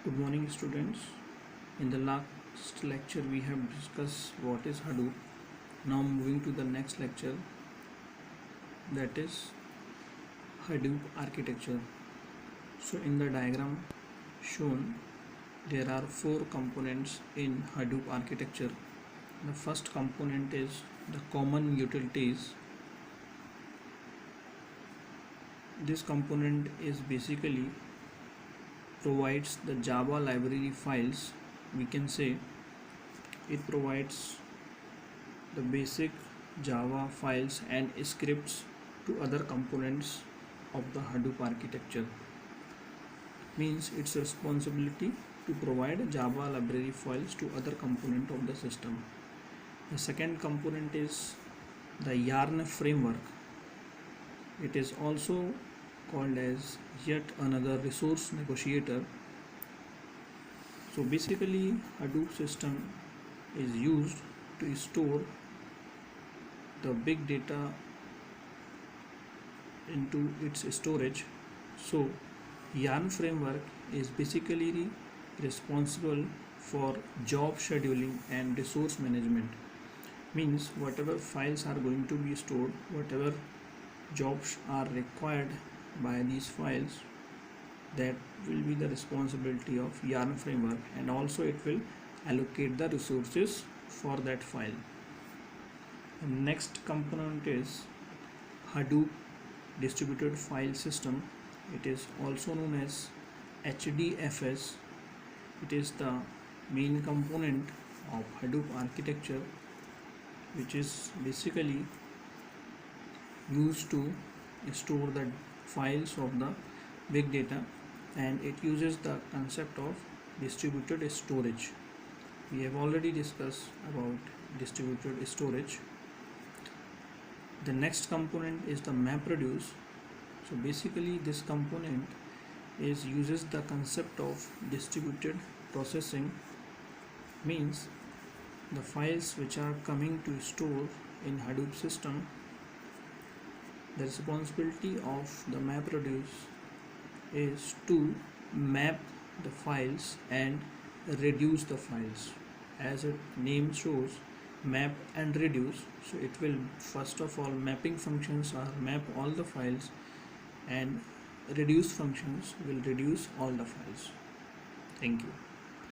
Good morning, students. In the last lecture we have discussed what is Hadoop. Now moving to the next lecture, that is Hadoop architecture. So in the diagram shown, there are four components in Hadoop architecture. The first component is the common utilities. This component is basically provides the Java library files. We can say it provides the basic Java files and scripts to other components of the Hadoop architecture. Means its responsibility to provide Java library files to other component of the system. The second component is the Yarn framework. It is also called as yet another resource negotiator. So basically Hadoop system is used to store the big data into its storage. So Yarn framework is basically responsible for job scheduling and resource management. Means whatever files are going to be stored, whatever jobs are required by these files, that will be the responsibility of Yarn framework, and also it will allocate the resources for that file. The next component is Hadoop distributed file system. It is also known as HDFS. It is the main component of Hadoop architecture, which is basically used to store the files of the big data, and it uses the concept of distributed storage. We have already discussed about distributed storage. The next component is the MapReduce. So basically this component uses the concept of distributed processing. Means the files which are coming to store in Hadoop system, the responsibility of the MapReduce is to map the files and reduce the files. As its name shows, map and reduce. So it will, first of all, mapping functions are map all the files, and reduce functions will reduce all the files. Thank you.